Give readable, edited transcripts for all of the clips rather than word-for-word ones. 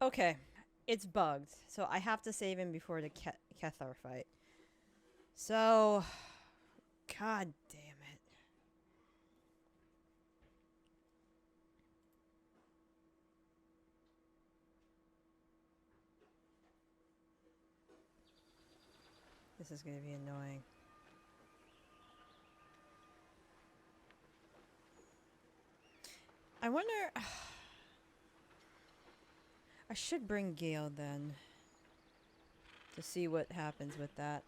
Okay, it's bugged, so I have to save him before the Kethar fight. So, god damn it. This is gonna be annoying. I wonder... I should bring Gale then. To see what happens with that.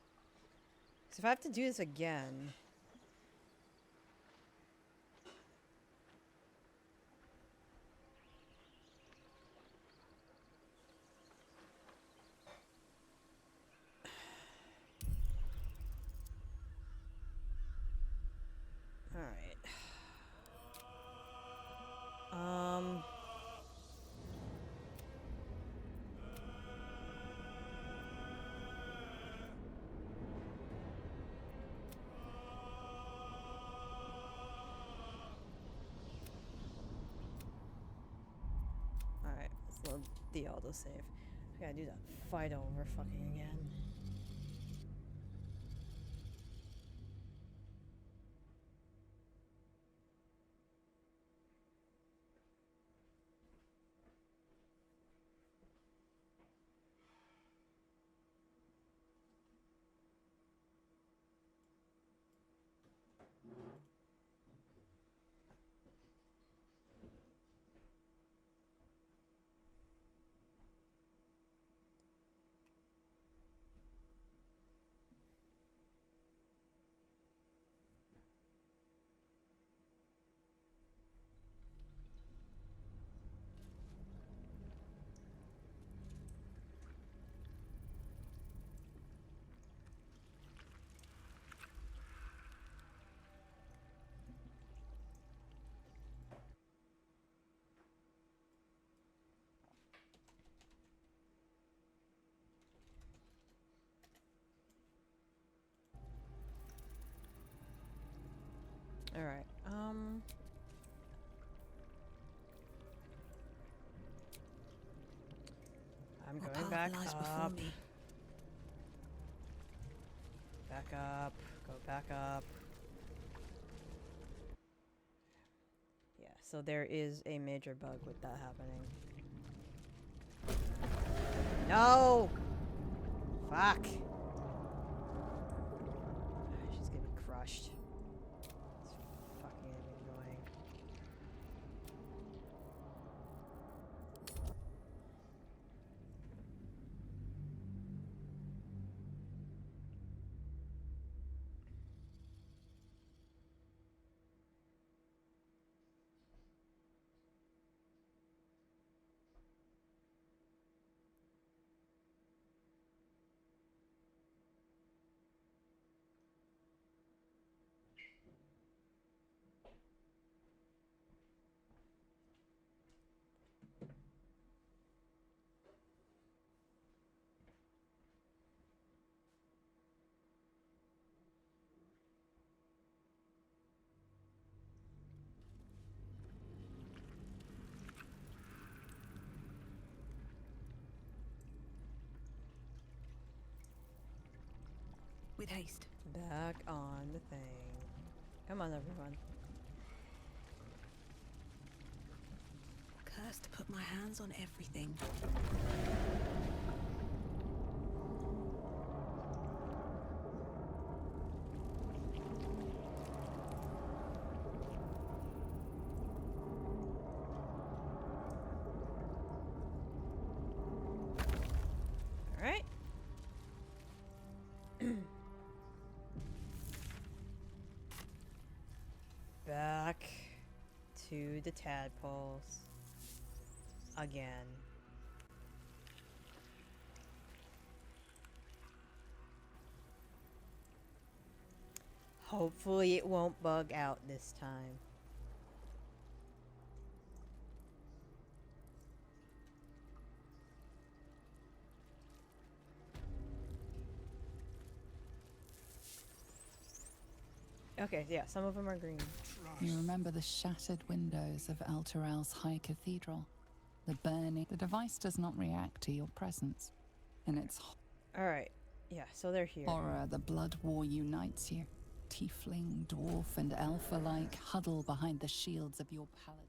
Because if I have to do this again... Alright. Um... Alright, let's load the autosave. I gotta do that fight over fucking again. Alright, I'm What going path back lies before up. me? Back up. Go back up. Yeah, so there is a major bug with that happening. No! Fuck! She's gonna be crushed. It's fucking annoying. With haste. Back on the thing. Come on, everyone. Cursed to put my hands on everything. Alright. Back to the tadpoles. Again. Hopefully it won't bug out this time. Okay, yeah, some of them are green. You remember the shattered windows of Alteral's High Cathedral? The burning. The device does not react to your presence. In its Alright. Yeah, so they're here. horror, the blood war unites you. Tiefling, dwarf, and elf alike huddle behind the shields of your paladin.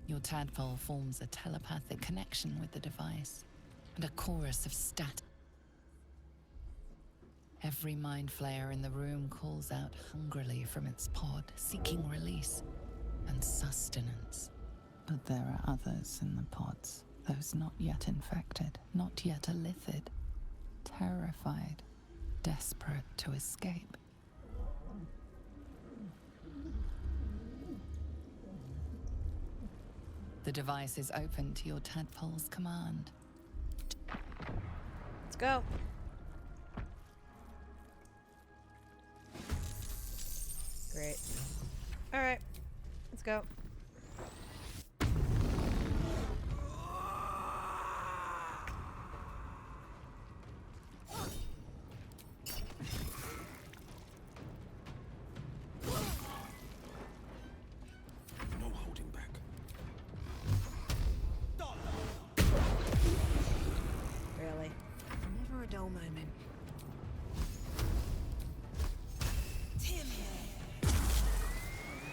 Your tadpole forms a telepathic connection with the device, and a chorus of stat. Every mind flayer in the room calls out hungrily from its pod, seeking release and sustenance. But there are others in the pods, those not yet infected, not yet elithid, terrified, desperate to escape. The device is open to your tadpole's command. Let's go. Great. Alright. Let's go. No holding back. Really. Never a dull moment.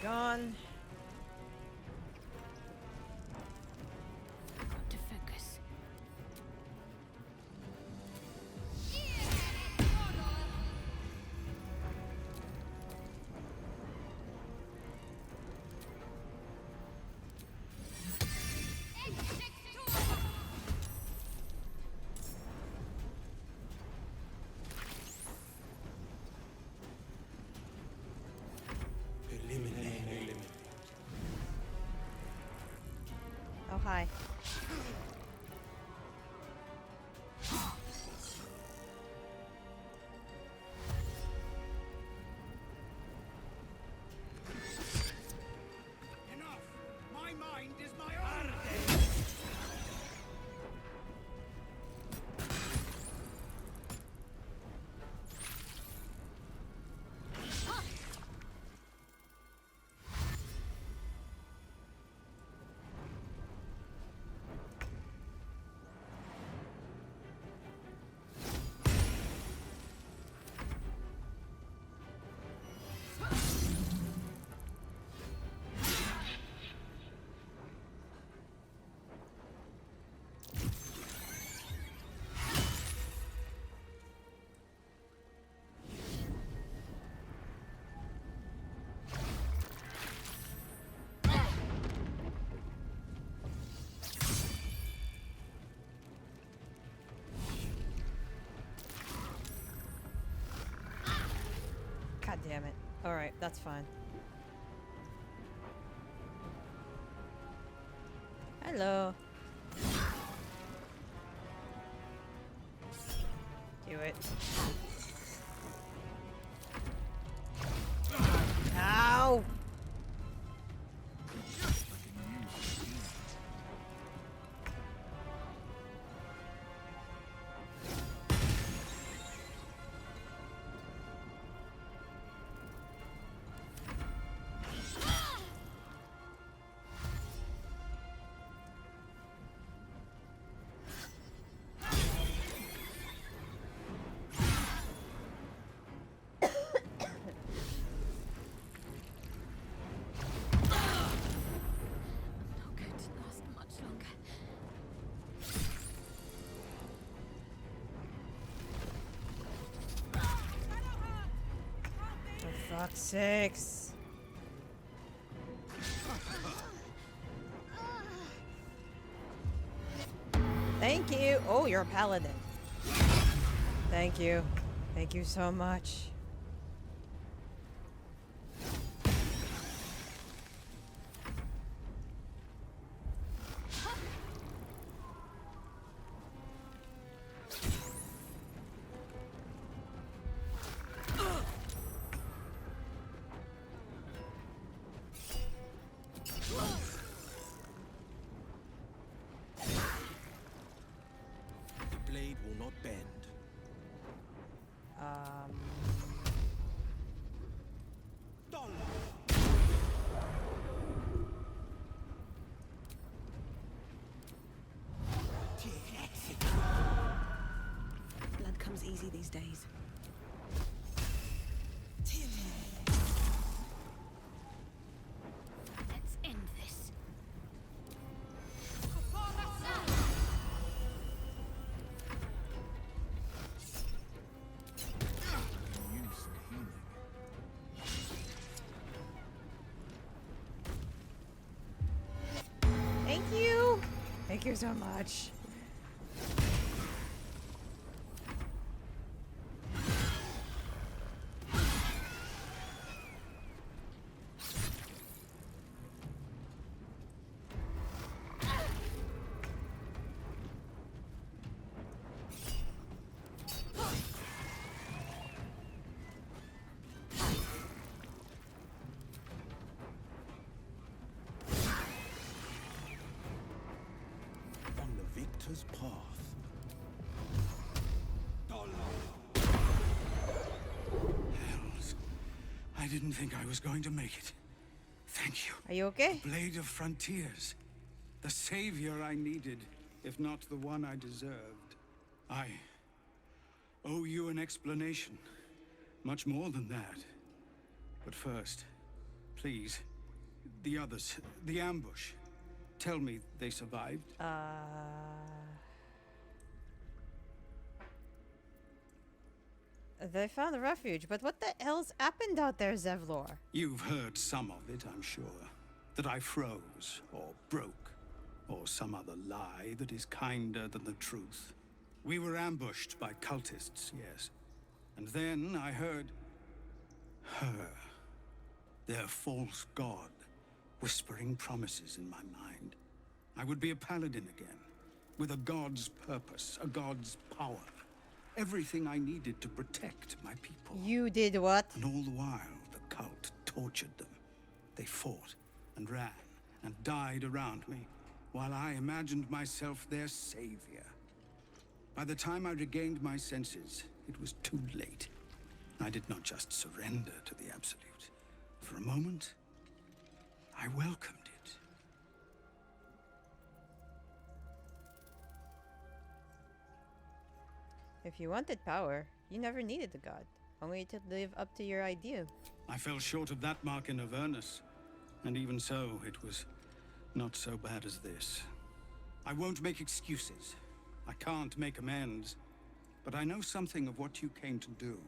Gone. Got to focus. Eliminate. Oh, hi. Enough! My mind is my own! God damn it. Alright, that's fine. Hello. Do it. Ow! Not going to last much longer. For fuck's sakes. Thank you. Oh, you're a paladin. Thank you. Thank you so much. The blade will not bend. busy these days. Let's end this. Use healing. Thank you. Thank you so much. On the victor's path. Hells. I didn't think I was going to make it. Thank you. Are you okay? Blade of Frontiers. The savior I needed, if not the one I deserved. I owe you an explanation. Much more than that. But first, please, the others, the ambush. Tell me they survived. They found a refuge, but what the hell's happened out there, Zevlor? You've heard some of it, I'm sure. That I froze, or broke, or some other lie that is kinder than the truth. We were ambushed by cultists, yes. And then I heard her, their false god, whispering promises in my mind. I would be a paladin again, with a god's purpose, a god's power. Everything I needed to protect my people. You did what? And all the while, the cult tortured them. They fought and ran and died around me, while I imagined myself their savior. By the time I regained my senses, it was too late. I did not just surrender to the Absolute. For a moment, I welcomed it. If you wanted power, you never needed a god. Only to live up to your idea. I fell short of that mark in Avernus, and even so, it was not so bad as this. I won't make excuses. I can't make amends. But I know something of what you came to do.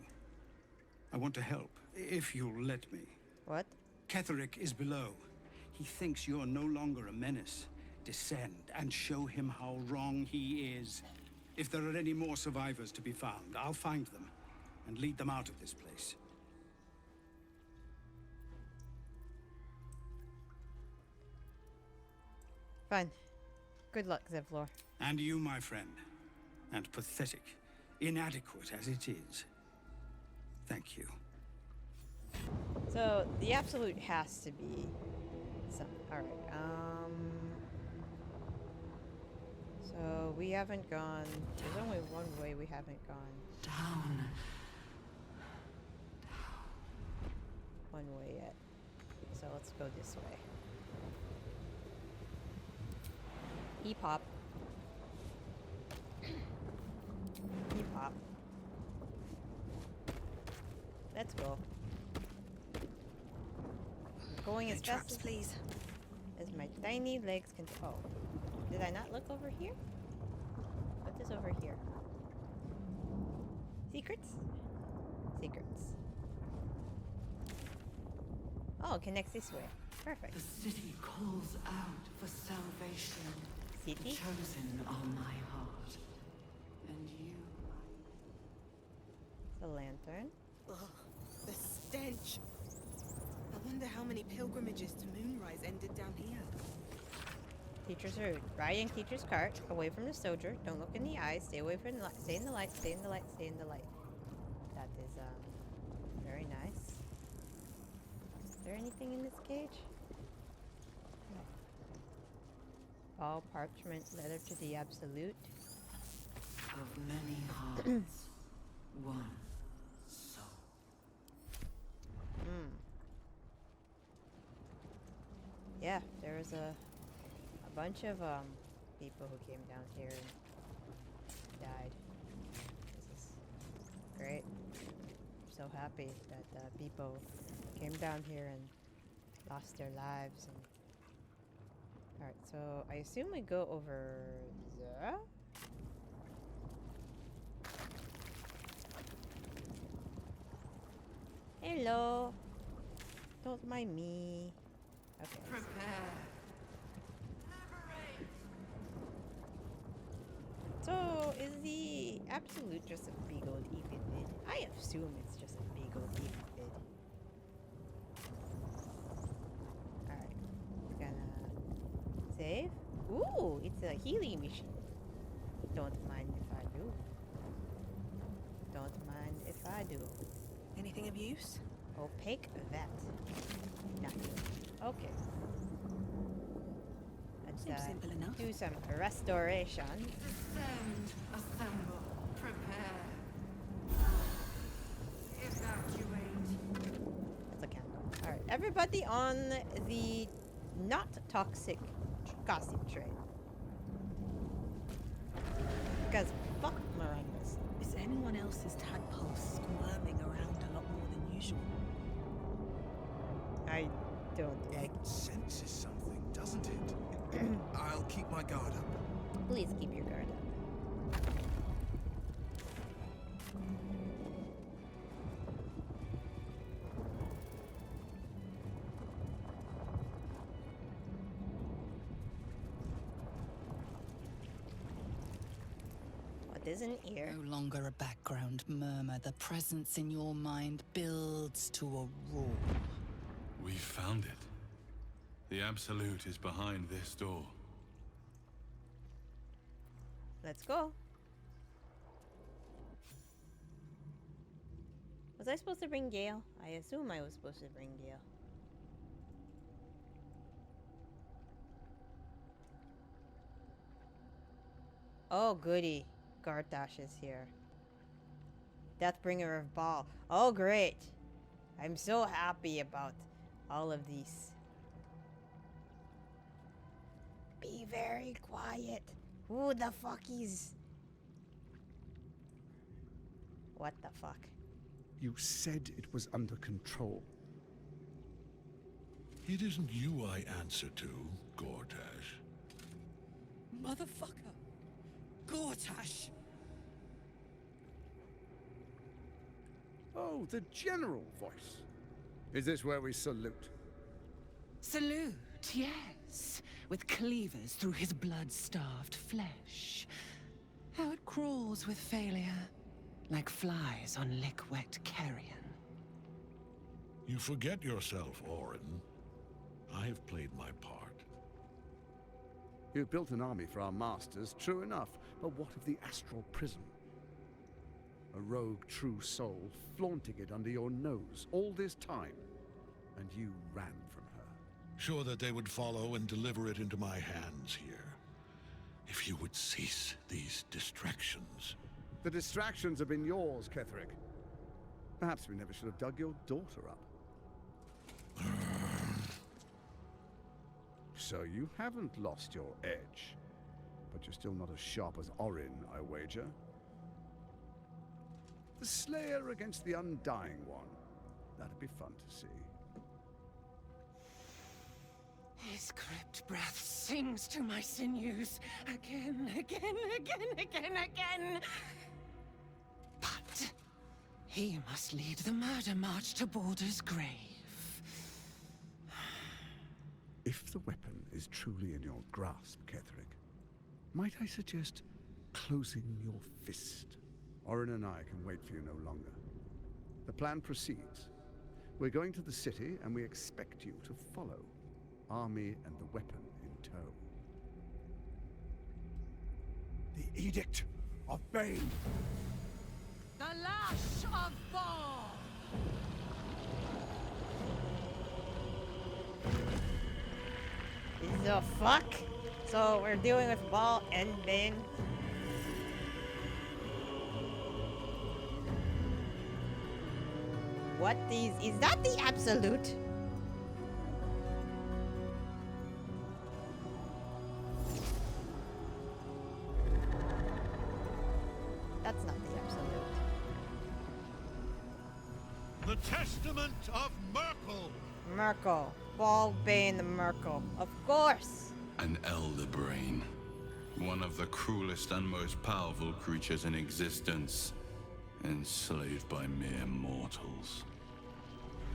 I want to help, if you'll let me. What? Ketherick is below. He thinks you're no longer a menace. Descend and show him how wrong he is. If there are any more survivors to be found, I'll find them and lead them out of this place. Fine. Good luck, Zevlor. And you, my friend. And pathetic, inadequate as it is. Thank you. So, the Absolute has to be some. Alright, so we haven't gone. There's only one way we haven't gone. Down. One way yet. So let's go this way. E-pop. E-pop. Let's go. Going as fast as, please. as my tiny legs can. Oh, did I not look over here? What is over here? Secrets? Secrets. Oh, it connects this way. Perfect. The city calls out for salvation. City? The chosen are my heart. And you. The lantern. Ugh, the stench. I wonder how many pilgrimages to Moonrise ended down here. Teacher's rude. Ride in teacher's cart, away from the soldier. Don't look in the eyes. Stay away from the light. Stay in the light. Stay in the light. Stay in the light. That is very nice. Is there anything in this cage? No. All parchment letter to the Absolute. Of many hearts. One soul. Yeah, there was a bunch of people who came down here and died. This is so happy that people came down here and lost their lives. And all right, so I assume we go over there. Hello. Don't mind me. Okay. Prepare. So, is the absolute just a big old epic vid? I assume it's just a big old epic vid. Alright. It's gonna save. Ooh, it's a healing machine. Don't mind if I do. Don't mind if I do. Anything of use? Opaque vet. Nothing. Okay. Let's Seems simple enough. do some restoration. Descend, assemble, prepare. Evacuate. That's a candle. Alright, everybody on the not toxic costume train. Because fuck Miranda's. Is anyone else's tadpole squirming around a lot more than usual? I don't like. It senses something, doesn't it? I'll keep my guard up. Please keep your guard up. What isn't here? No longer a background murmur. The presence in your mind builds to a roar. We found it. The Absolute is behind this door. Let's go. Was I supposed to bring Gale? I assume I was supposed to bring Gale. Oh, goody. Gardash is here. Deathbringer of Baal. Oh, great. I'm so happy about all of these. Be very quiet. Who the fuck is... What the fuck? You said it was under control. It isn't you I answer to, Gortash. Motherfucker! Gortash! Oh, the general voice. Is this where we salute? Salute, yes, with cleavers through his blood-starved flesh. How it crawls with failure, like flies on lick-wet carrion. You forget yourself, Orin. I have played my part. You've built an army for our masters, true enough. But what of the astral prison? A rogue true soul flaunting it under your nose all this time. And you ran from her. Sure that they would follow and deliver it into my hands here. If you would cease these distractions. The distractions have been yours, Ketherick. Perhaps we never should have dug your daughter up. So you haven't lost your edge. But you're still not as sharp as Orin, I wager. The Slayer against the Undying One. That'd be fun to see. His crypt breath sings to my sinews. Again, again, again, again, again. But he must lead the murder march to Baldur's grave. If the weapon is truly in your grasp, Ketherick, might I suggest closing your fist? Orin and I can wait for you no longer. The plan proceeds. We're going to the city, and we expect you to follow. Army and the weapon in tow. The Edict of Bane! The lash of Baal! The fuck? So we're dealing with Baal and Bane. What is that the Absolute? That's not the Absolute. The testament of Merkel! Merkel. Bane the Merkel. Of course. An elder brain. One of the cruelest and most powerful creatures in existence. Enslaved by mere mortals.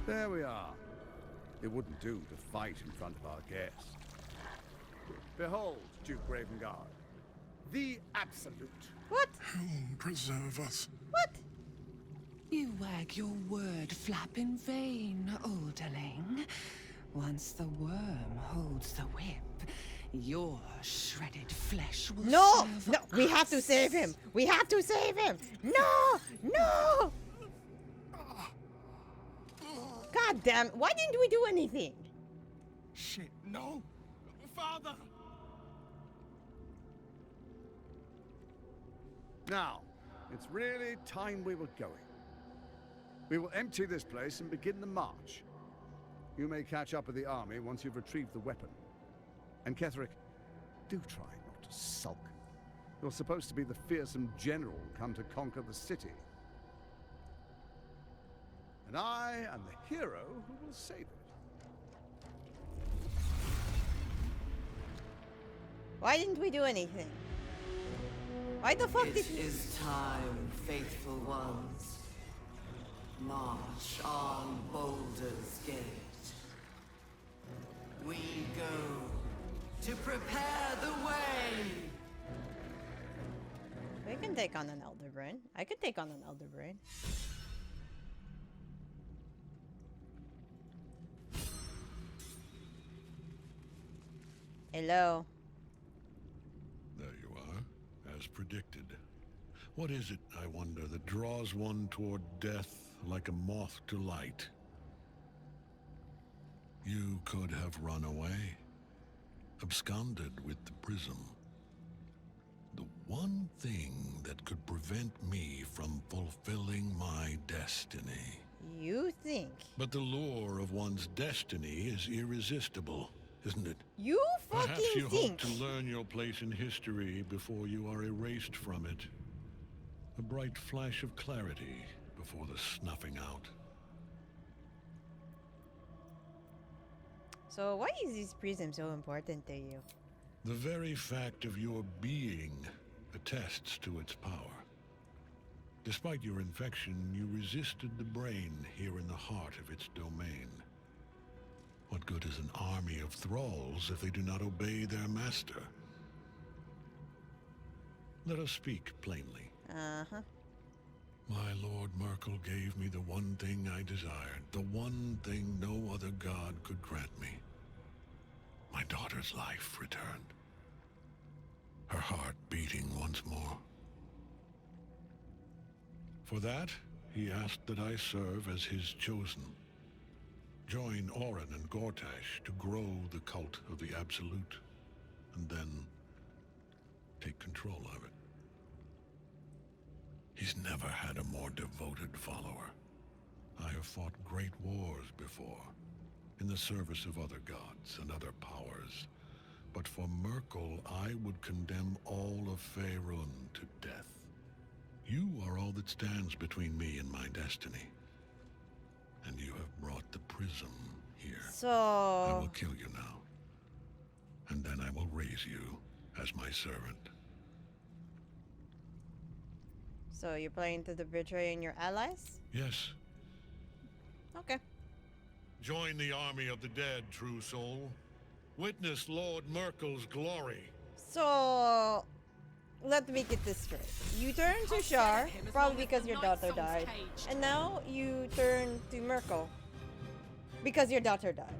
There we are. It wouldn't do to fight in front of our guest. Behold, Duke Ravengard. The Absolute. What? Whom preserve us? What? You wag your word flap in vain, olderling. Once the worm holds the whip, your shredded flesh will No! serve No! We have to us. save him! We have to save him! No! No! God damn! Why didn't we do anything? Shit, no! Father! Now, it's really time we were going. We will empty this place and begin the march. You may catch up with the army once you've retrieved the weapon. And Ketherick, do try not to sulk. You're supposed to be the fearsome general come to conquer the city. And I am the hero who will save it. Why didn't we do anything? Why the fuck did It we... is time, faithful ones. March on Baldur's Gate. We go to prepare the way. We can take on an Elder Brain. I could take on an Elder Brain. Hello. There you are, as predicted. What is it, I wonder, that draws one toward death like a moth to light? You could have run away, absconded with the prism. The one thing that could prevent me from fulfilling my destiny. You think? But the lure of one's destiny is irresistible, isn't it? You Perhaps fucking you think? hope to learn your place in history before you are erased from it. A bright flash of clarity before the snuffing out. So why is this prism so important to you? The very fact of your being attests to its power. Despite your infection, you resisted the brain here in the heart of its domain. What good is an army of thralls if they do not obey their master? Let us speak plainly. Uh-huh. My Lord Merkel gave me the one thing I desired, the one thing no other god could grant me. My daughter's life returned. Her heart beating once more. For that, he asked that I serve as his chosen. Join Orin and Gortash to grow the cult of the Absolute, and then take control of it. He's never had a more devoted follower. I have fought great wars before, in the service of other gods and other powers. But for Merkel, I would condemn all of Faerun to death. You are all that stands between me and my destiny. And you have brought the prism here. I So will kill you now. And then I will raise you as my servant. So you're planning to betray your allies? Yes, Okay. join the army of the dead, true soul. Witness Lord Merkel's glory. So let me get this straight. You turned to Shar, probably because your daughter died. And now you turn to Merkel because your daughter died.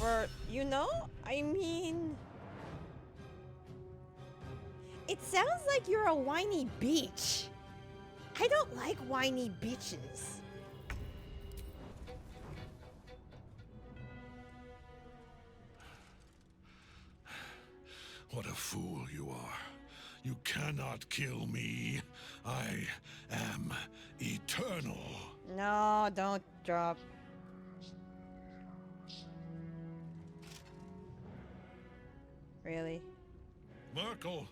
I mean, it sounds like you're a whiny bitch. I don't like whiny bitches. What a fool you are. You cannot kill me. I am eternal. No, don't drop. Really? Merkel,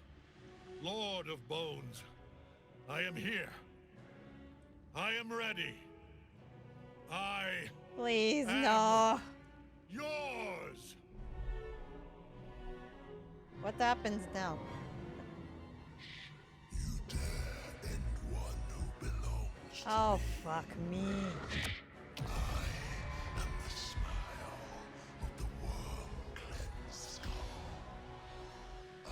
Lord of Bones, I am here. I am ready. I Please, am no. yours. What happens now? You dare end one who belongs to Oh, me. fuck me. I am the smile of the worm-cleansed skull. I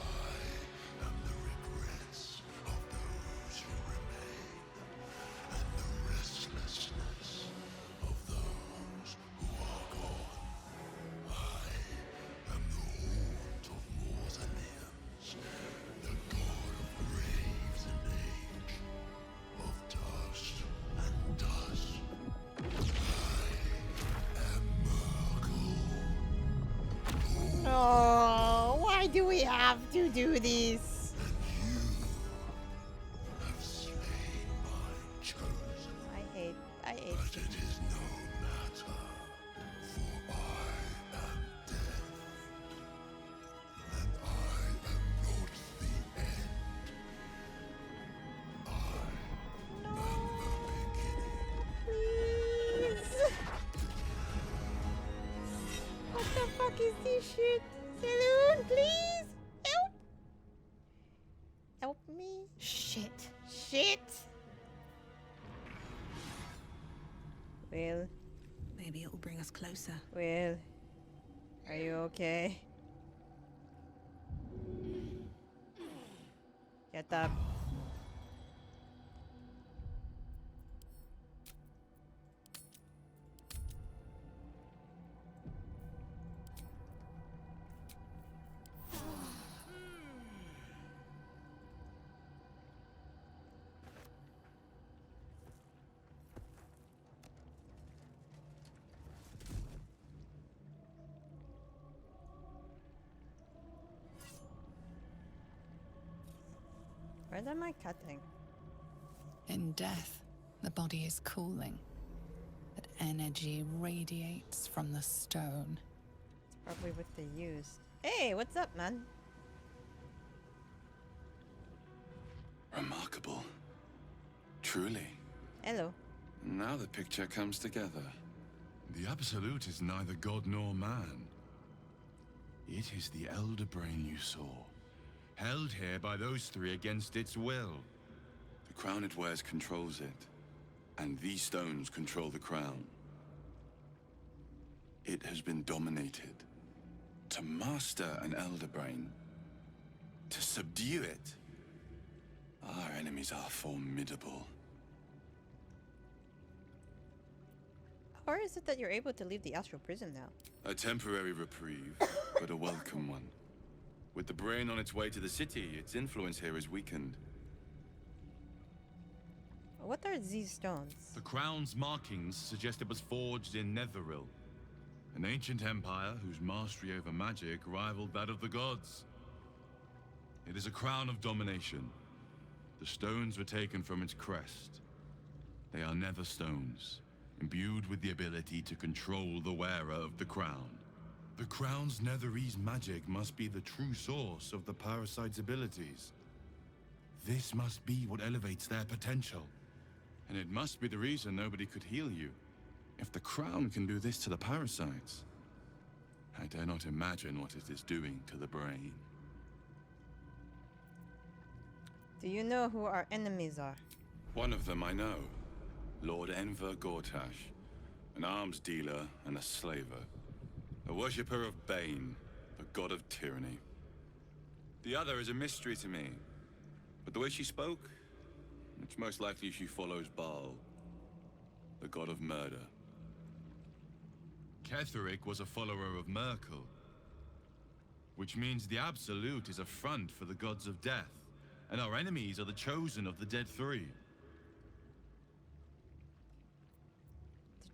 am the regrets of those who remain, and the restlessness of those who are gone. I am the haunt of mausoleums, the god of graves and age, of dust and dust. Oh, why do we have to do this? Have slain my chosen, I hate. but it is no matter, for I am death, and I am not the end. I am the beginning. Please. What the fuck is this shit? Saloon, please! Help! Help me. Shit. Shit! Will, Maybe it will bring us closer. Will, are you okay? Get up. Where am I cutting? In death, the body is cooling, but energy radiates from the stone. It's probably what they used. Hey, what's up, man? Remarkable. Truly. Hello. Now the picture comes together. The Absolute is neither god nor man. It is the Elder Brain you saw, held here by those three against its will. The crown it wears controls it, and these stones control the crown. It has been dominated. To master an Elder Brain, to subdue it, our enemies are formidable. Or is it that you're able to leave the astral prison now? A temporary reprieve, but a welcome one. With the brain on its way to the city, its influence here is weakened. What are these stones? The crown's markings suggest it was forged in Netheril, an ancient empire whose mastery over magic rivaled that of the gods. It is a crown of domination. The stones were taken from its crest. They are nether stones, imbued with the ability to control the wearer of the crown. The crown's netherese magic must be the true source of the parasite's abilities. This must be what elevates their potential. And it must be the reason nobody could heal you. If the crown can do this to the parasites, I dare not imagine what it is doing to the brain. Do you know who our enemies are? One of them I know. Lord Enver Gortash. An arms dealer and a slaver. A worshipper of Bane, the god of tyranny. The other is a mystery to me. But the way she spoke, it's most likely she follows Baal, the god of murder. Ketheric was a follower of Merkel, which means the Absolute is a front for the gods of death, and our enemies are the chosen of the Dead Three.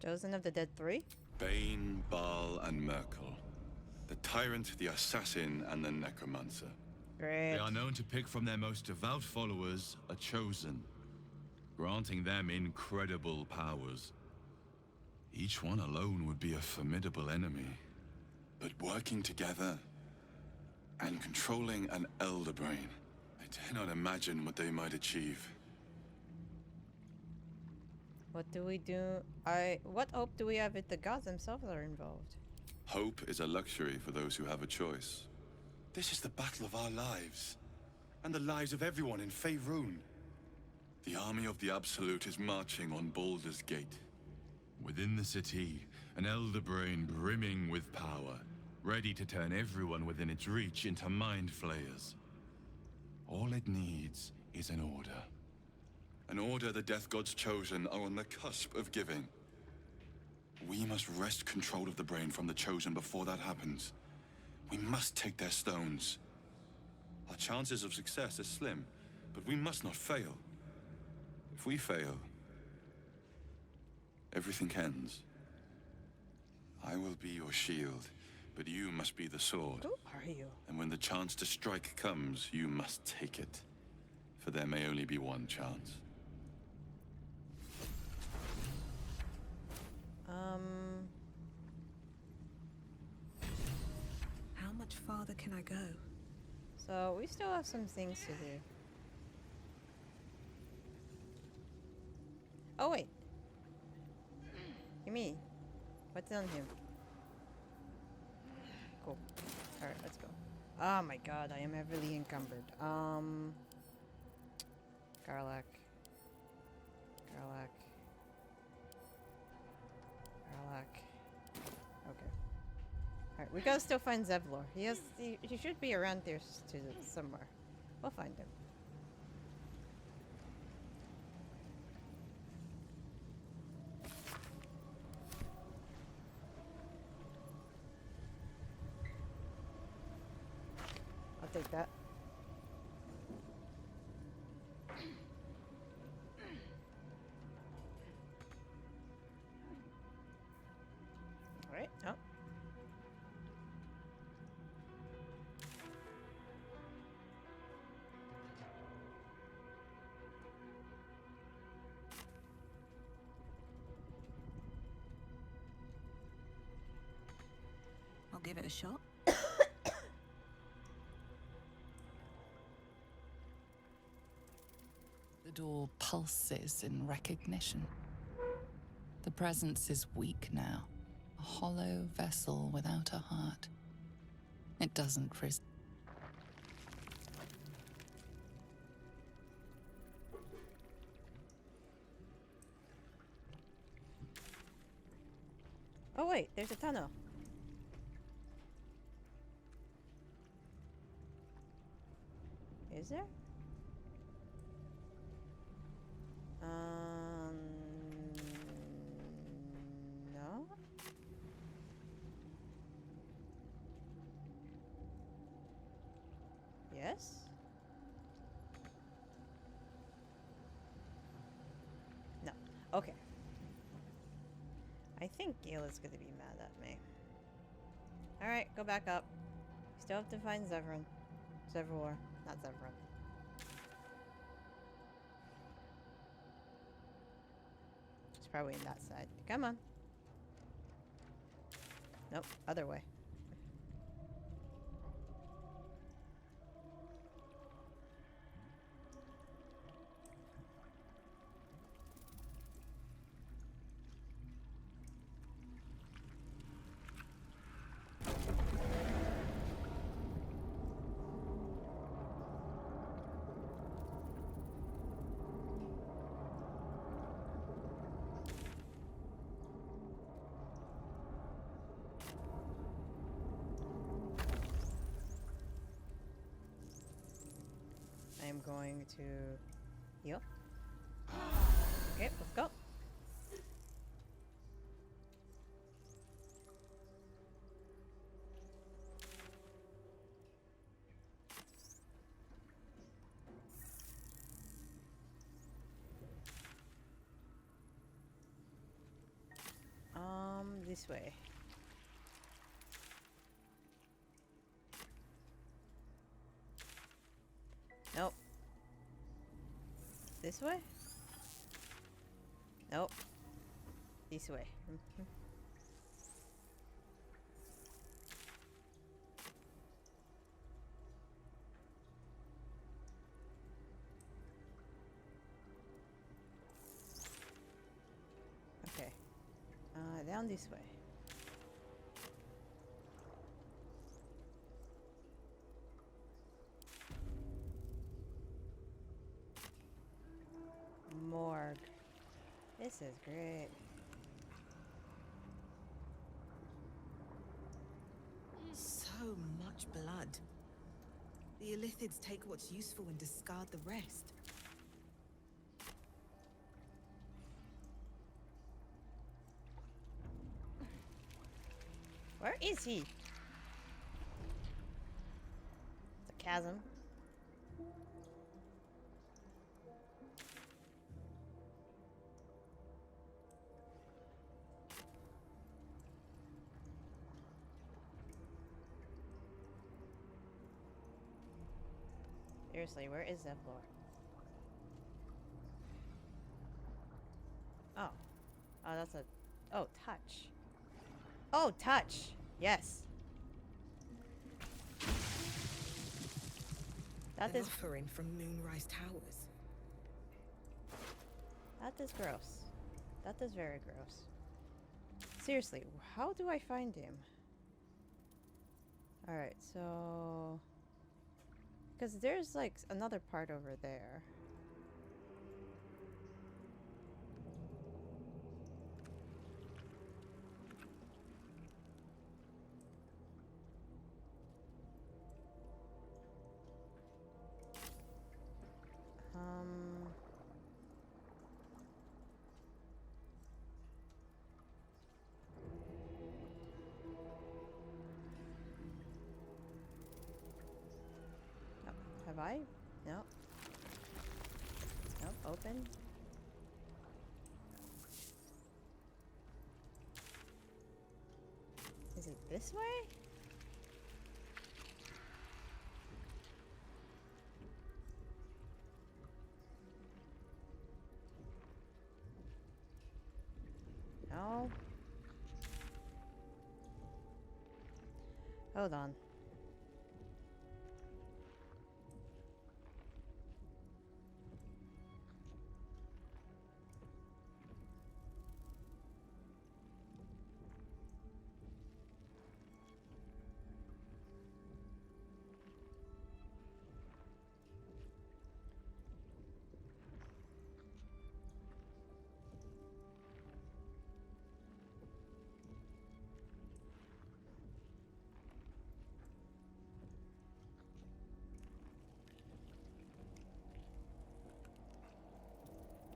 The chosen of the dead three? Bane, Baal, and Merkel. The tyrant, the assassin, and the necromancer. Great. They are known to pick from their most devout followers a chosen, granting them incredible powers. Each one alone would be a formidable enemy. But working together and controlling an Elder Brain, I dare not imagine what they might achieve. What do we do? What hope do we have if the gods themselves are involved? Hope is a luxury for those who have a choice. This is the battle of our lives, and the lives of everyone in Faerun. The army of the Absolute is marching on Baldur's Gate. Within the city, an elder brain brimming with power, ready to turn everyone within its reach into mind flayers. All it needs is an order. An order the Death Gods chosen are on the cusp of giving. We must wrest control of the brain from the Chosen before that happens. We must take their stones. Our chances of success are slim, but we must not fail. If we fail, everything ends. I will be your shield, but you must be the sword. Who are you? And when the chance to strike comes, you must take it. For there may only be one chance. How much farther can I go? So we still have some things to do. Oh wait. You mean? What's on him? Cool. Alright, let's go. Oh my god, I am heavily encumbered. Garlac. Garlac. Garlac. Okay. Alright, we gotta still find Zevlor. He should be around there somewhere. We'll find him. I'll take that. Alright, oh. I'll give it a shot. The door pulses in recognition. The presence is weak now, a hollow vessel without a heart. It doesn't resist. Oh wait, there's a tunnel. Is there? No? Yes? No. Okay. I think Gale is gonna be mad at me. Alright, go back up. Still have to find Zevran. Zevlor, not Zevran. It's probably in that side. Come on. Nope, other way. I'm going to heal. Okay, let's go. This way. Nope. This way? Nope. This way. down this way. Morgue. This is great. So much blood. The Illithids take what's useful and discard the rest. Where is he? It's a chasm. Seriously, where is that floor? Oh. Oh, that's a... Oh, touch. Oh, touch! Yes. That An is... offering from Moonrise Towers. That is gross. That is very gross. Seriously, how do I find him? Alright, so... Because there's like another part over there. Have I? Nope. Nope, open. Is it this way? No. Hold on.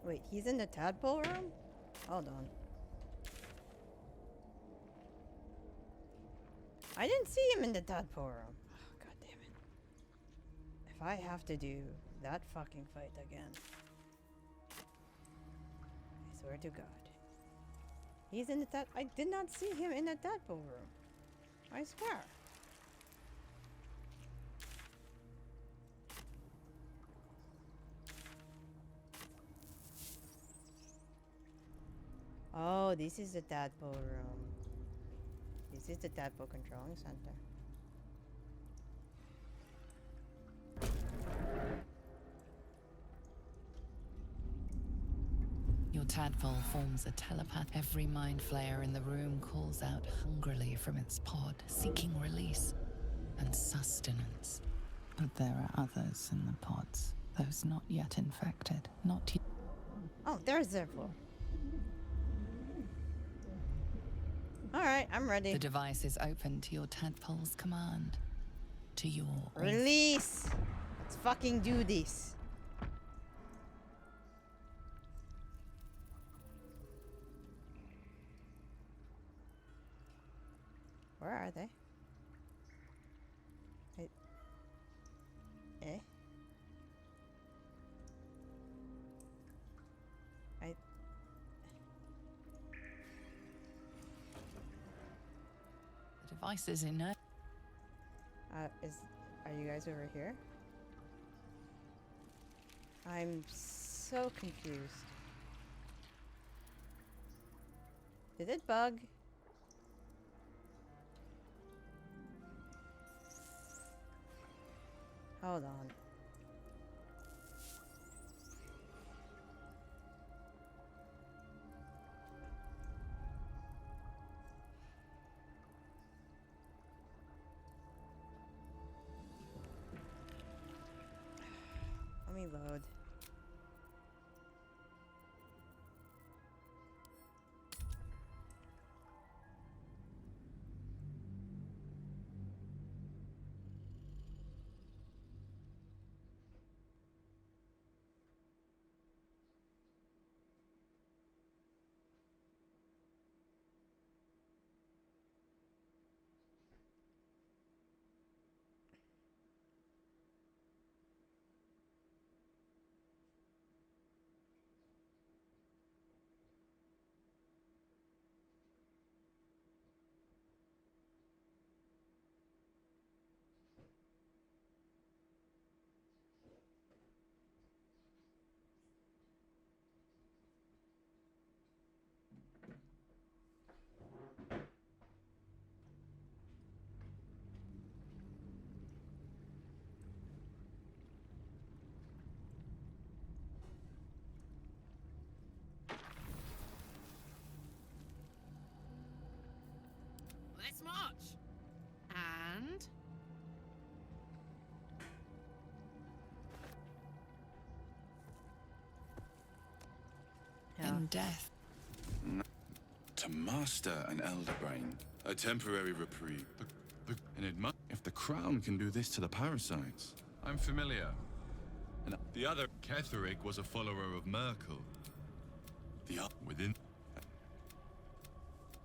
Wait, he's in the tadpole room? Hold on. I didn't see him in the tadpole room. Oh, God damn it. If I have to do that fucking fight again. I swear to God. He's in the I did not see him in the tadpole room. I swear. Oh, this is the tadpole room. This is the tadpole controlling center. Your tadpole forms a telepath. Every mind flayer in the room calls out hungrily from its pod, seeking release and sustenance. But there are others in the pods, those not yet infected, not yet. Oh, there's their floor. Alright, I'm ready. The device is open to your tadpole's command. To your Release! Let's fucking do this. Where are they? Eh? The device is inert. Are you guys over here? I'm so confused. Did it bug? Hold on. me load. Let's march. And In death, To master an elder brain, a temporary reprieve. And it must. If the crown can do this to the parasites, I'm familiar. and the other, Ketheric was a follower of Merkel. the other, Within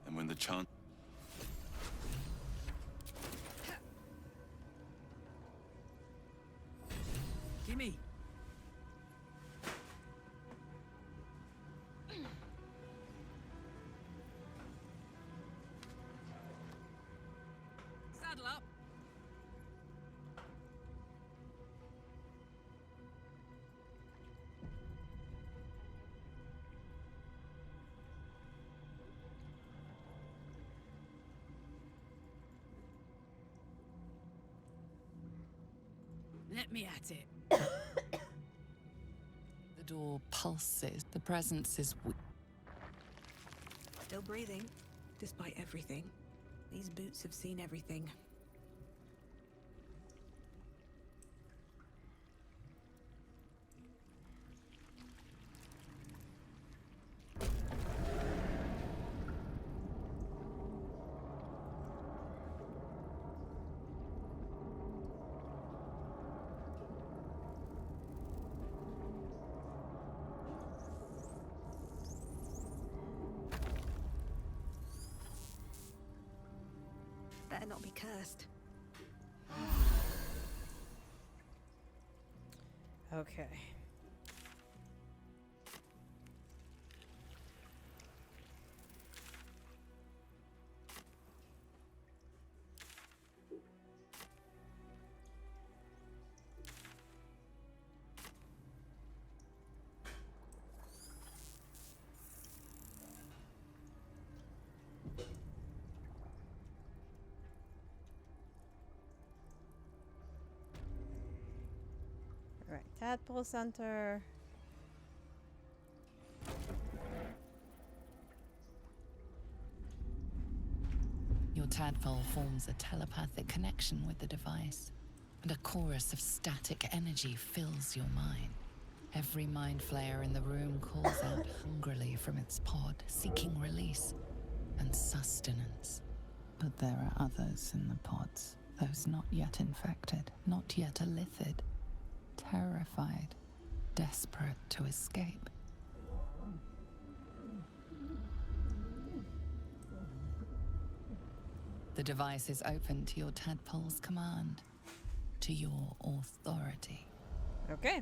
and when the chant. gimme. Saddle up. Let me at it. the door pulses. The presence is weak. Still breathing, despite everything. These boots have seen everything. Better not be cursed. Okay. Alright, Tadpole Center. Your tadpole forms a telepathic connection with the device, and a chorus of static energy fills your mind. Every mind flayer in the room calls out hungrily from its pod, seeking release and sustenance. But there are others in the pods, those not yet infected, not yet elithid, terrified, desperate to escape. The device is open to your tadpole's command, to your authority. Okay.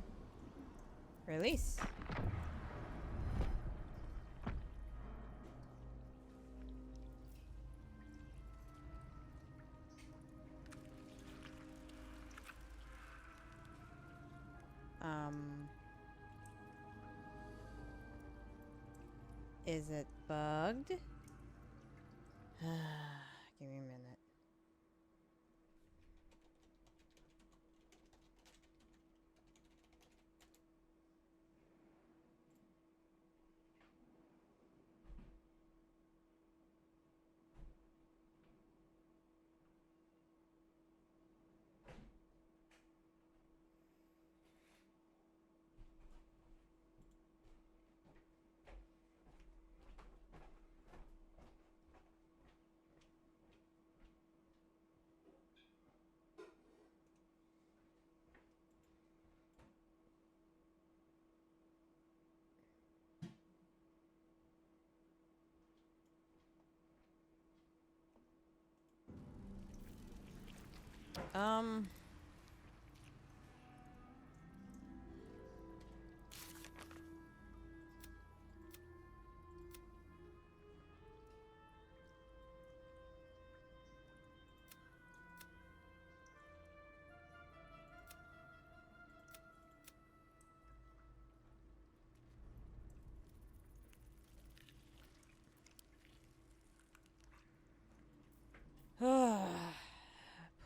Release. Is it bugged? Give me a minute. Um.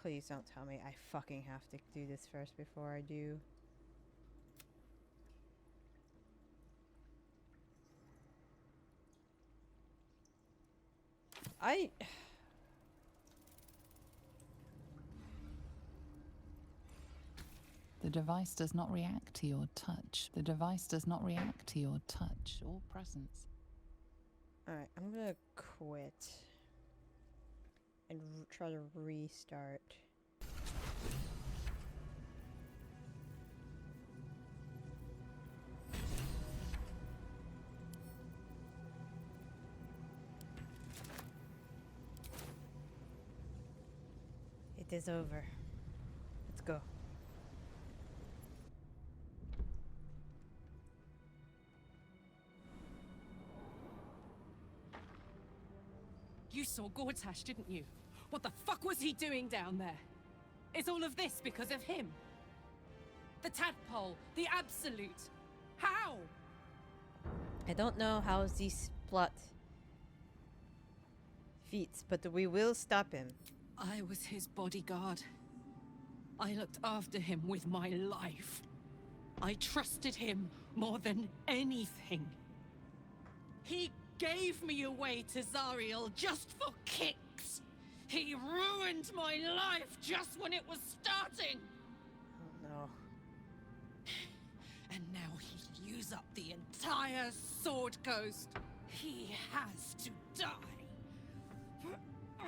Please don't tell me I fucking have to do this first before I do. The device does not react to your touch. The device does not react to your touch or presence. Alright, I'm gonna quit. And try to restart. It is over. Let's go. You saw Gortash, didn't you? What the fuck was he doing down there? Is all of this because of him? The tadpole, the absolute. How? I don't know how this plot feats, but we will stop him. I was his bodyguard. I looked after him with my life. I trusted him more than anything. He gave me away to Zariel just for kicks. He ruined my life just when it was starting. Oh no. And now he'll use up the entire Sword Coast. He has to die.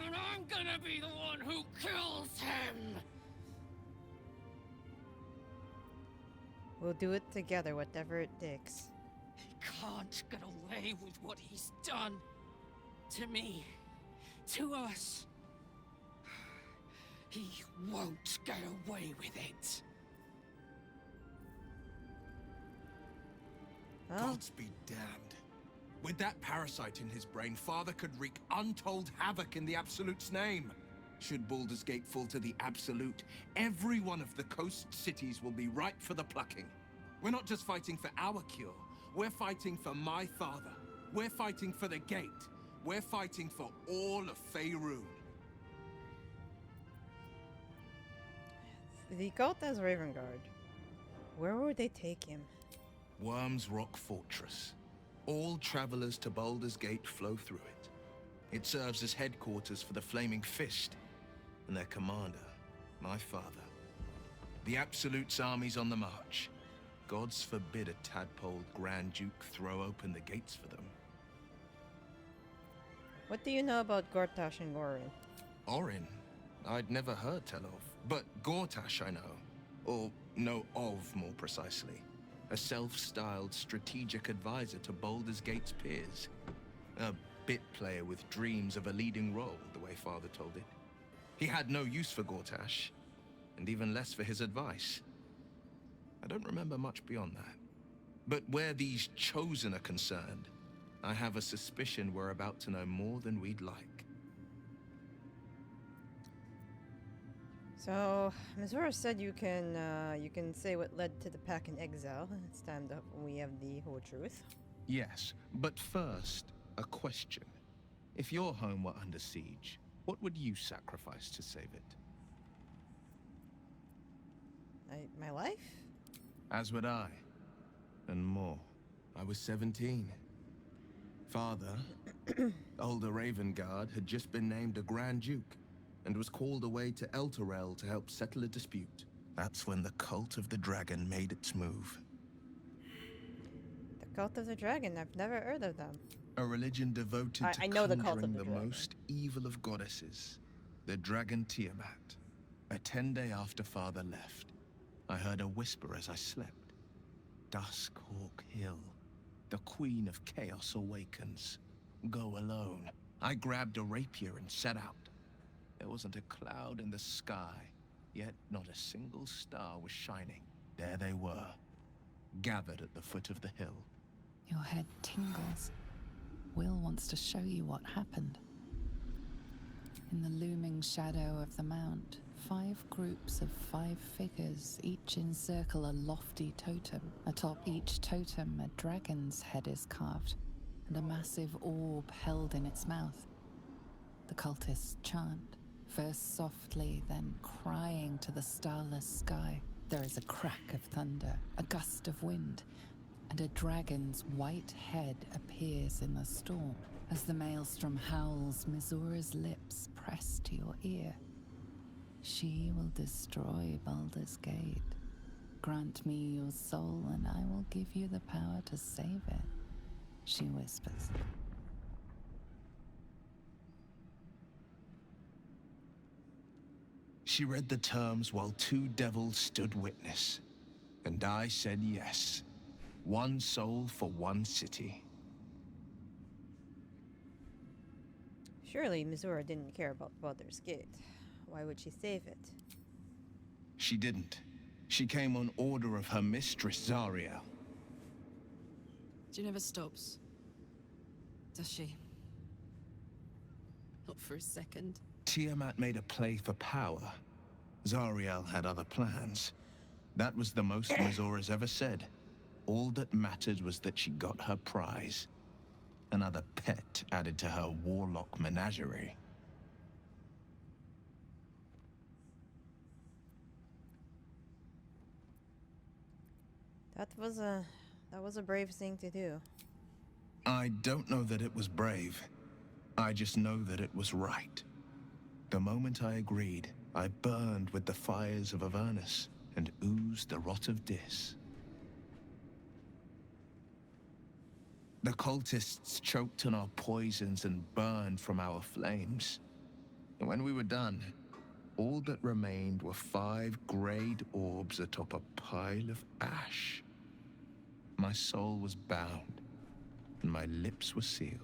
And I'm gonna be the one who kills him. We'll do it together, whatever it takes. He can't get away with what he's done. To me. To us. He won't get away with it. Well, Gods be damned. With that parasite in his brain, Father could wreak untold havoc in the Absolute's name. Should Baldur's Gate fall to the Absolute, every one of the coast cities will be ripe for the plucking. We're not just fighting for our cure. We're fighting for my father. We're fighting for the Gate. We're fighting for all of Faerun. the cult as Ravengard. Where would they take him? Worm's Rock Fortress. All travelers to Baldur's Gate flow through it. It serves as headquarters for the Flaming Fist and their commander, my father. The Absolute's army's on the march. Gods forbid a tadpole Grand Duke throw open the gates for them. What do you know about Gortash and Gorin? Orin? I'd never heard tell of. But Gortash I know. Or know of, more precisely. A self-styled strategic advisor to Baldur's Gate's peers. A bit player with dreams of a leading role, the way Father told it. He had no use for Gortash, and even less for his advice. I don't remember much beyond that. But where these Chosen are concerned, I have a suspicion we're about to know more than we'd like. So, Missouri said you can say what led to the pack in exile. It's time that we have the whole truth. Yes, but first, a question. If your home were under siege, what would you sacrifice to save it? My life? As would I. And more. I was 17. Father, older Ravengard, had just been named a Grand Duke, and was called away to Elturel to help settle a dispute. That's when the Cult of the Dragon made its move. The Cult of the Dragon. I've never heard of them. A religion devoted to I know the Cult of conjuring the the Dragon. most evil of goddesses, the Dragon Tiamat. A 10-day after Father left, I heard a whisper as I slept. Duskhawk Hill. The Queen of Chaos awakens. Go alone. I grabbed a rapier and set out. There wasn't a cloud in the sky, yet not a single star was shining. There they were, gathered at the foot of the hill. Your head tingles. Will wants to show you what happened. In the looming shadow of the mount, 5 groups of 5 figures each encircle a lofty totem. Atop each totem, a dragon's head is carved, and a massive orb held in its mouth. The cultists chant, first softly, then crying to the starless sky. There is a crack of thunder, a gust of wind, and a dragon's white head appears in the storm. As the maelstrom howls, Missoura's lips press to your ear. She will destroy Baldur's Gate. Grant me your soul, and I will give you the power to save it, she whispers. She read the terms while 2 devils stood witness, and I said yes. 1 soul for 1 city. Surely Missoura didn't care about Baldur's Gate. Why would she save it? She didn't. She came on order of her mistress, Zariel. She never stops, does she? Not for a second. Tiamat made a play for power. Zariel had other plans. That was the most Missoura's ever said. All that mattered was that she got her prize. Another pet added to her warlock menagerie. That was a brave thing to do. I don't know that it was brave. I just know that it was right. The moment I agreed, I burned with the fires of Avernus and oozed the rot of Dis. The cultists choked on our poisons and burned from our flames. And when we were done, all that remained were 5 grayed orbs atop a pile of ash. My soul was bound, and my lips were sealed.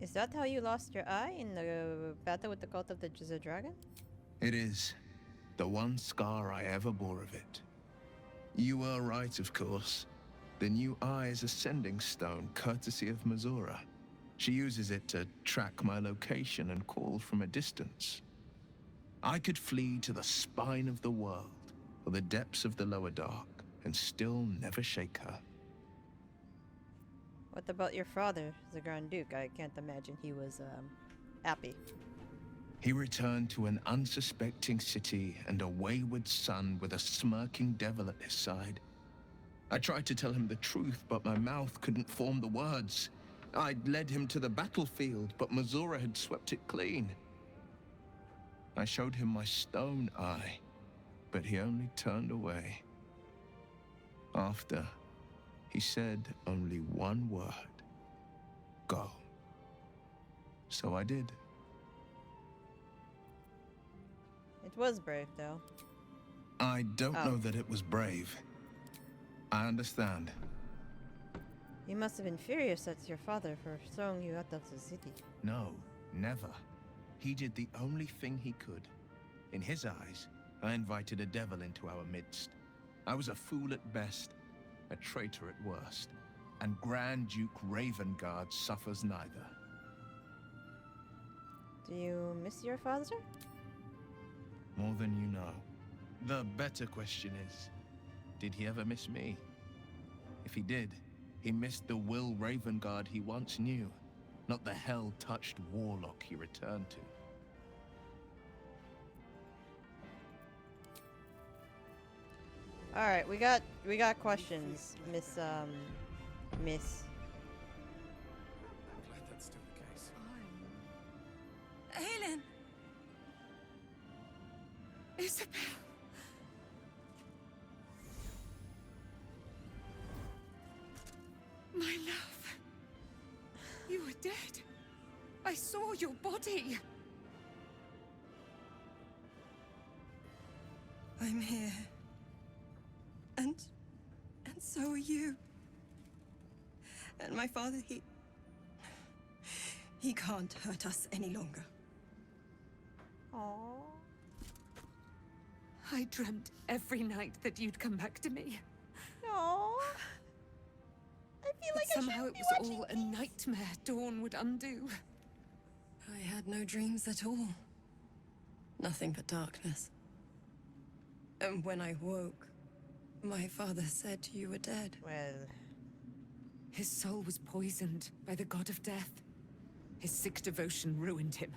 Is that how you lost your eye in the battle with the cult of the Dragon? It is. The one scar I ever bore of it. You were right, of course. The new eye is a sending stone, courtesy of Missoura. She uses it to track my location and call from a distance. I could flee to the spine of the world, or the depths of the lower dark, and still never shake her. What about your father, the Grand Duke? I can't imagine he was, happy. He returned to an unsuspecting city and a wayward son with a smirking devil at his side. I tried to tell him the truth, but my mouth couldn't form the words. I'd led him to the battlefield, but Missoura had swept it clean. I showed him my stone eye, but he only turned away. After, he said only one word. Go. So I did. It was brave, though. I don't know that it was brave. I understand. You must have been furious at your father for throwing you out of the city. No, never. He did the only thing he could. In his eyes, I invited a devil into our midst. I was a fool at best, a traitor at worst, and Grand Duke Ravengard suffers neither. Do you miss your father? More than you know. The better question is, did he ever miss me? If he did, he missed the Will Ravengard he once knew, not the hell-touched warlock he returned to. All right, we got questions, Miss. I'm glad that's still the case. Aelin! Isabel! My love. You were dead. I saw your body. I'm here. And so are you. And my father, He can't hurt us any longer. Aww. I dreamt every night that you'd come back to me. No. I feel like Somehow it I was should be watching all a these. nightmare Dawn would undo. I had no dreams at all. Nothing but darkness. And when I woke, my father said you were dead. Well, His soul was poisoned by the god of death. His sick devotion ruined him.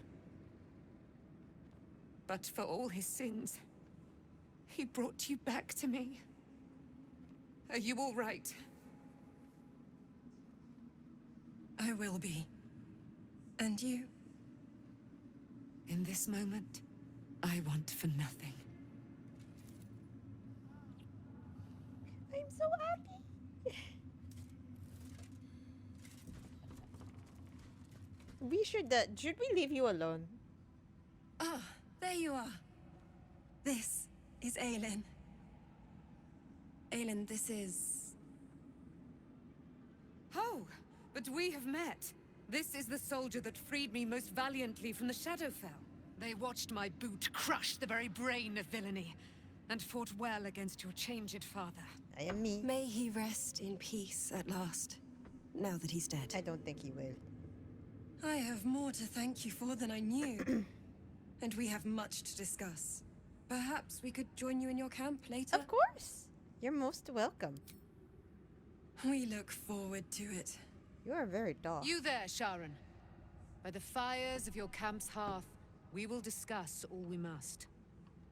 But for all his sins, he brought you back to me. Are you all right? I will be. And you? In this moment, I want for nothing. I'm so happy. Should we leave you alone? Ah, there you are. This is Aelin. Aelin, this is... Oh, but we have met. This is the soldier that freed me most valiantly from the Shadowfell. They watched my boot crush the very brain of villainy, and fought well against your changed father. I am me. May he rest in peace at last, now that he's dead. I don't think he will. I have more to thank you for than I knew. And we have much to discuss. Perhaps we could join you in your camp later? Of course. You're most welcome. We look forward to it. You are very tall. You there, Sharon. By the fires of your camp's hearth, we will discuss all we must.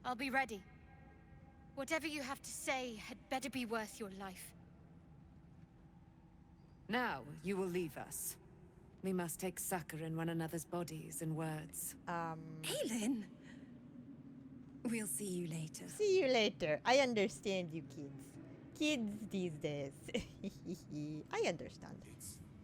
I'll be ready. Whatever you have to say had better be worth your life. Now, you will leave us. We must take succor in one another's bodies and words. Aelin! We'll see you later. See you later. I understand you kids. Kids these days. I understand. It's